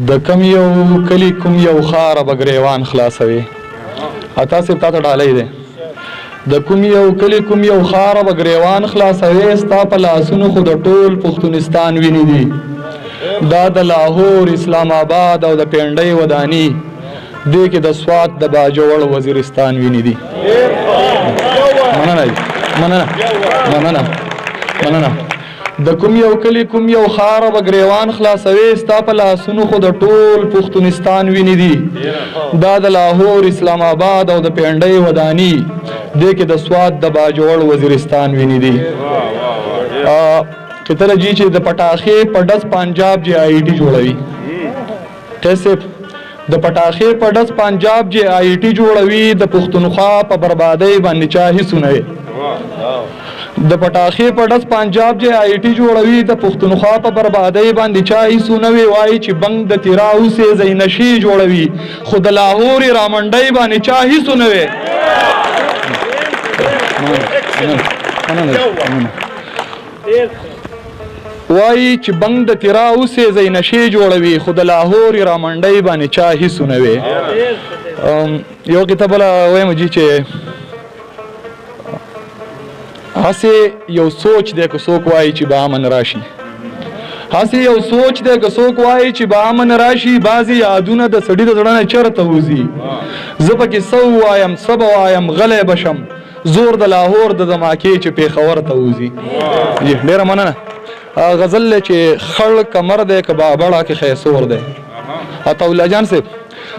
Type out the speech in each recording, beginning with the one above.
د کم یو کلی کوم یو ښاره به ګرېوان خلاصوې تاسې تا ته ډالۍ دی د کوم یو کلی کوم یو ښاره به ګرېوان خلاصوې ستا په لاسونو خو د ټول پښتونستان وینې دي دا د لاهور اسلام آباد او د پینډۍ وداني دې کې د سوات د باجوړ وزیرستان وینې دي مننه د کوم یو کلی کوم یو ښاره به ګرېوان خلاصوې ستا په لاسونو خو د ټول پښتونستان وینې دي دا د لاهور اسلام آباد او د پینډۍ وداني دې کې د سوات د باجوړ وزیرستان وینې دي کتله جی چې د پټاخې په ډز پنجاب جی آئی ټي جوړوي کیسے د پټاخې په ډز پنجاب جی آئی ټي جوړوي د پښتونخوا په بربادۍ باندې چا هیڅ نه وي د پټاخې په ډز پنجاب جی آئی ټي جوړوي د پښتونخوا په بربادۍ باندې چا هیڅ نه وي وایي چې بنګ د تیرا اوسې زینشي جوړوي خو د لاهور رامنډۍ باندې چا هیڅ نه وي وایي چې بنګ د تیرا اوسې زینشي جوړوي خو د لاهور رامنډۍ باندې چا هیڅ نه وي یو کتاب بله وایم جي چې هسې یو سوچ دی که څوک وایي چې به امن راشي هسې یو سوچ دی که څوک وایي چې به امن راشي بعضې یادونه د سړي د زړه نه چېرته وځي زه پکې څه ووایم څه به وایم غلی به شم زور د لاهور د دماکې چې پېښور ته وځي ډېره مننه غزل دی چې خړ کمر دی که بابړه کې خیسور دی عطاالله جان صاحب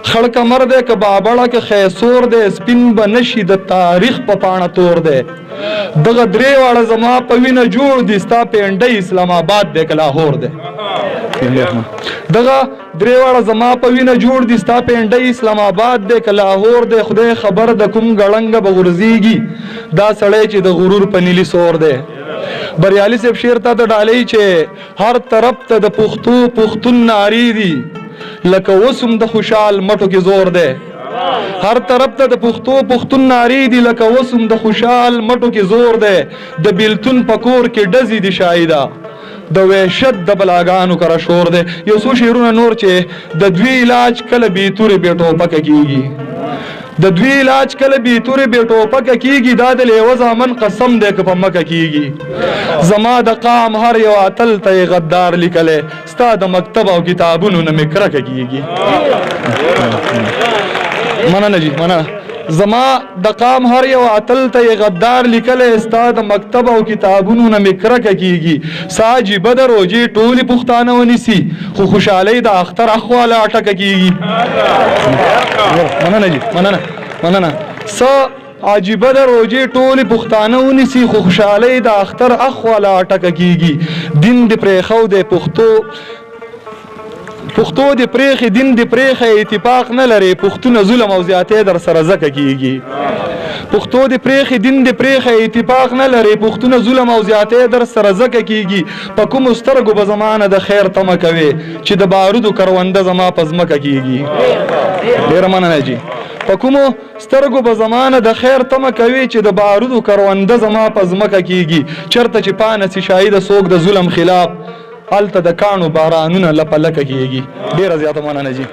خړ کمر دی که بابړه کې خیسور دی سپین به نشي د تاریخ په پاڼه تور دی دغه درې واړه زما په وینه جوړ دي ستا پینډۍ اسلام آباد دی که لاهور دی دغه درې واړه زما په وینه جوړ دي ستا پینډۍ اسلام آباد دی که لاهور دی خدای خبر د کوم ګړنګه به غورځېږي دا سړی چې د غرور په نیلي سور دی بریالي صاحب شعر ته د ډالۍ چې هر طرف ته د پښتون نارې دي لکه اوس هم د خوشحال مټو کې زور دی هر طرف ته د پښتون نارې دي لکه اوس هم د خوشحال مټو کې زور دی د بیلتون په کور کې ډزې دي شایده د وحشت د بلاګانو کره شور دی یو څو شعرونه نور چې د دوی علاج کله بې تورې بې ټوپکه کېږي د دوی علاج کله بې تورې بې ټوپکه کېږي دا د لیوه زامن قسم دی که په مکه کېږي زما د قام هر یو اتل ته یې غدار لیکلی ستا د مکتب او کتابونو نه مې کرکه کېږي مننه جی مننه زما د قام هر یو اتل ته یې غدار لیکلی ستا د مکتب او کتابونو نه مې کرکه کېږي سا عجیبه ده روجې ټولې پښتانه ونیسي خو خوشحالۍ د اختر اخواله اټکه کېږي مننه جی مننه څه عجیبه ده روجې ټولې پښتانه ونیسي خو خوشحالۍ د اختر اخواله اټکه کېږي دین دې پرېښو دی پښتو دې پرېښې دین دې پرېښه اتفاق نه لرې پښتونه ظلم او زیاتۍ در سره ځکه کېږي پښتو دې پرېښې دین دې پرېښه اتفاق نه لرې پښتونه ظلم او زیاتۍ در سره ځکه کېږي په کومو سترګو به زما نه د خیر تمه کوې چې د بارودو کرونده زما په ځمکه کېږي ډېره مننه جي په کومو سترګو به زما نه د خیر تمه کوي چې د بارودو کرونده زما په ځمکه کېږي چېرته چې پانه سي شاهده څوک د ظلم خلاف هلته د کاڼو بارانونه لپه لکه کېږي ډېره زیاته مننه جي